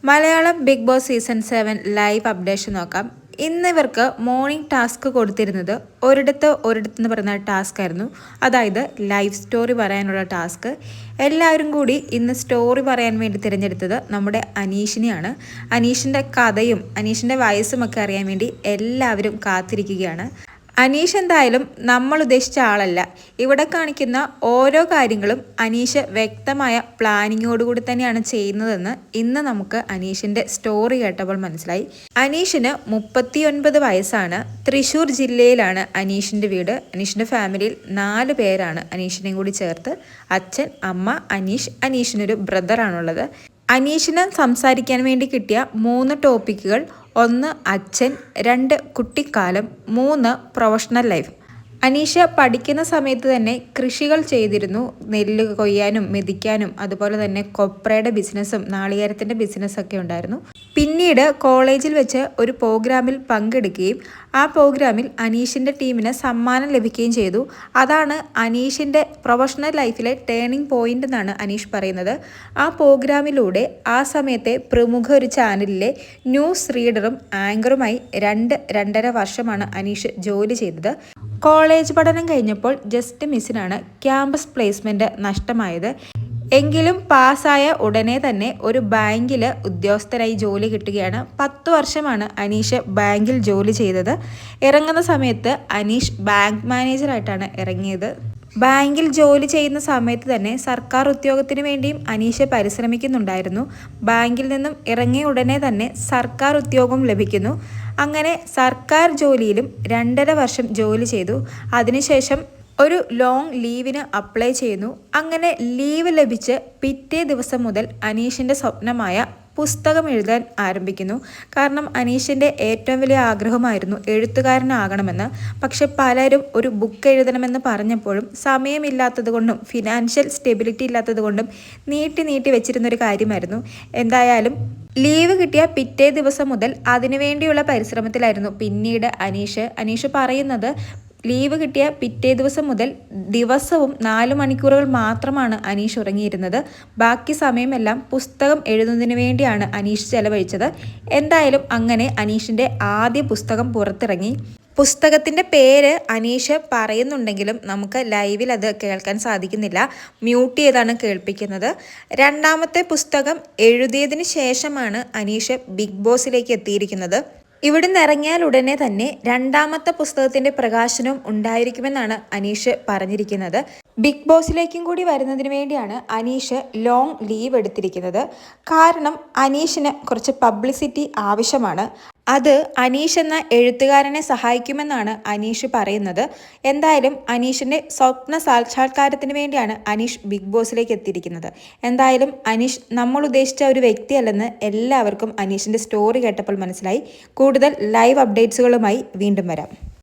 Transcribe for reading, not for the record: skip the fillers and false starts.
Malayalam Bigg Boss season 7 live updation നോക്കാം. ഇന്ന് ഇവർക്ക് മോർണിംഗ് ടാസ്ക് കൊടുത്തിരുന്നത് ഒരിടത്ത് പറയുന്ന ടാസ്ക് ആയിരുന്നു. അതായത് ലൈവ് സ്റ്റോറി പറയാനുള്ള ടാസ്ക്. എല്ലാവരും കൂടി ഇന്ന് സ്റ്റോറി പറയാൻ വേണ്ടി തിരഞ്ഞെടുത്തത് നമ്മുടെ അനീഷിനെയാണ്. അനീഷിൻ്റെ കഥയും അനീഷിൻ്റെ വയസ്സുമൊക്കെ അറിയാൻ വേണ്ടി എല്ലാവരും കാത്തിരിക്കുകയാണ്. അനീഷ് എന്തായാലും നമ്മൾ ഉദ്ദേശിച്ച ആളല്ല. ഇവിടെ കാണിക്കുന്ന ഓരോ കാര്യങ്ങളും അനീഷ് വ്യക്തമായ പ്ലാനിങ്ങോടുകൂടി തന്നെയാണ് ചെയ്യുന്നതെന്ന് ഇന്ന് നമുക്ക് അനീഷിൻ്റെ സ്റ്റോറി കേട്ടപ്പോൾ മനസ്സിലായി. അനീഷിന് 39 വയസ്സാണ്. തൃശ്ശൂർ ജില്ലയിലാണ് അനീഷിൻ്റെ വീട്. അനീഷിൻ്റെ ഫാമിലിയിൽ 4 പേരാണ്, അനീഷിനെയും കൂടി ചേർത്ത്. അച്ഛൻ, അമ്മ, അനീഷിനൊരു ബ്രദറാണുള്ളത്. അനീഷിന് സംസാരിക്കാൻ വേണ്ടി കിട്ടിയ 3 ടോപ്പിക്കുകൾ: 1 അച്ഛൻ, 2 കുട്ടിക്കാലം, 3 പ്രൊഫഷണൽ ലൈഫ്. അനീഷ പഠിക്കുന്ന സമയത്ത് തന്നെ കൃഷികൾ ചെയ്തിരുന്നു. നെല്ല് കൊയ്യാനും മെതിക്കാനും, അതുപോലെ തന്നെ കൊപ്രയുടെ ബിസിനസ്സും നാളികേരത്തിൻ്റെ ബിസിനസ്സൊക്കെ ഉണ്ടായിരുന്നു. പിന്നീട് കോളേജിൽ വെച്ച് ഒരു പ്രോഗ്രാമിൽ പങ്കെടുക്കുകയും ആ പ്രോഗ്രാമിൽ അനീഷിൻ്റെ ടീമിന് സമ്മാനം ലഭിക്കുകയും ചെയ്തു. അതാണ് അനീഷിൻ്റെ പ്രൊഫഷണൽ ലൈഫിലെ ടേണിംഗ് പോയിന്റ് എന്നാണ് അനീഷ് പറയുന്നത്. ആ പ്രോഗ്രാമിലൂടെ ആ സമയത്തെ പ്രമുഖ ഒരു ചാനലിലെ ന്യൂസ് റീഡറും ആങ്കറുമായി 2-2.5 വർഷമാണ് അനീഷ് ജോലി ചെയ്തത്. കോളേജ് പഠനം കഴിഞ്ഞപ്പോൾ ജസ്റ്റ് മിസ്സിനാണ് ക്യാമ്പസ് പ്ലേസ്മെൻറ്റ് നഷ്ടമായത്. എങ്കിലും പാസ്സായ ഉടനെ തന്നെ ഒരു ബാങ്കിൽ ഉദ്യോഗസ്ഥരായി ജോലി കിട്ടുകയാണ്. 10 വർഷമാണ് അനീഷ് ബാങ്കിൽ ജോലി ചെയ്തത്. ഇറങ്ങുന്ന സമയത്ത് അനീഷ് ബാങ്ക് മാനേജറായിട്ടാണ് ഇറങ്ങിയത്. ബാങ്കിൽ ജോലി ചെയ്യുന്ന സമയത്ത് തന്നെ സർക്കാർ ഉദ്യോഗത്തിന് വേണ്ടിയും അനീഷ് പരിശ്രമിക്കുന്നുണ്ടായിരുന്നു. ബാങ്കിൽ നിന്നും ഇറങ്ങിയ ഉടനെ തന്നെ സർക്കാർ ഉദ്യോഗം ലഭിക്കുന്നു. അങ്ങനെ സർക്കാർ ജോലിയിലും 2.5 വർഷം ജോലി ചെയ്തു. അതിനുശേഷം ഒരു ലോങ് ലീവിന് അപ്ലൈ ചെയ്യുന്നു. അങ്ങനെ ലീവ് ലഭിച്ച് പിറ്റേ ദിവസം മുതൽ അനീഷിൻ്റെ സ്വപ്നമായ പുസ്തകം എഴുതാൻ ആരംഭിക്കുന്നു. കാരണം അനീഷിൻ്റെ ഏറ്റവും വലിയ ആഗ്രഹമായിരുന്നു എഴുത്തുകാരനാകണമെന്ന്. പക്ഷെ പലരും ഒരു ബുക്ക് എഴുതണമെന്ന് പറഞ്ഞപ്പോഴും സമയമില്ലാത്തത് കൊണ്ടും ഫിനാൻഷ്യൽ സ്റ്റെബിലിറ്റി ഇല്ലാത്തത് കൊണ്ടും നീട്ടി വെച്ചിരുന്നൊരു കാര്യമായിരുന്നു. എന്തായാലും ലീവ് കിട്ടിയ പിറ്റേ ദിവസം മുതൽ അതിനുവേണ്ടിയുള്ള പരിശ്രമത്തിലായിരുന്നു. പിന്നീട് അനീഷ് പറയുന്നത്, ലീവ് കിട്ടിയ പിറ്റേ ദിവസം മുതൽ ദിവസവും 4 മണിക്കൂറുകൾ മാത്രമാണ് അനീഷ് ഉറങ്ങിയിരുന്നത്. ബാക്കി സമയമെല്ലാം പുസ്തകം എഴുതുന്നതിന് വേണ്ടിയാണ് അനീഷ് ചെലവഴിച്ചത്. എന്തായാലും അങ്ങനെ അനീഷിൻ്റെ ആദ്യ പുസ്തകം പുറത്തിറങ്ങി. പുസ്തകത്തിൻ്റെ പേര് അനീഷ് പറയുന്നുണ്ടെങ്കിലും നമുക്ക് ലൈവിൽ അത് കേൾക്കാൻ സാധിക്കുന്നില്ല. മ്യൂട്ട് ചെയ്താണ് കേൾപ്പിക്കുന്നത്. 2ാമത്തെ പുസ്തകം എഴുതിയതിന് ശേഷമാണ് അനീഷ് ബിഗ് ബോസിലേക്ക് എത്തിയിരിക്കുന്നത്. ഇവിടുന്ന് ഇറങ്ങിയാൽ ഉടനെ തന്നെ 2ാമത്തെ പുസ്തകത്തിൻ്റെ പ്രകാശനവും ഉണ്ടായിരിക്കുമെന്നാണ് അനീഷ് പറഞ്ഞിരിക്കുന്നത്. ബിഗ് ബോസിലേക്കും കൂടി വരുന്നതിന് വേണ്ടിയാണ് അനീഷ് ലോങ് ലീവ് എടുത്തിരിക്കുന്നത്. കാരണം അനീഷിന് കുറച്ച് പബ്ലിസിറ്റി ആവശ്യമാണ്. അത് അനീഷ് എന്ന എഴുത്തുകാരനെ സഹായിക്കുമെന്നാണ് അനീഷ് പറയുന്നത്. എന്തായാലും അനീഷിൻ്റെ സ്വപ്ന സാക്ഷാത്കാരത്തിന് വേണ്ടിയാണ് അനീഷ് ബിഗ് ബോസിലേക്ക് എത്തിയിരിക്കുന്നത്. എന്തായാലും അനീഷ് നമ്മൾ ഉദ്ദേശിച്ച ഒരു വ്യക്തിയല്ലെന്ന് എല്ലാവർക്കും അനീഷിൻ്റെ സ്റ്റോറി കേട്ടപ്പോൾ മനസ്സിലായി. കൂടുതൽ ലൈവ് അപ്ഡേറ്റ്സുകളുമായി വീണ്ടും വരാം.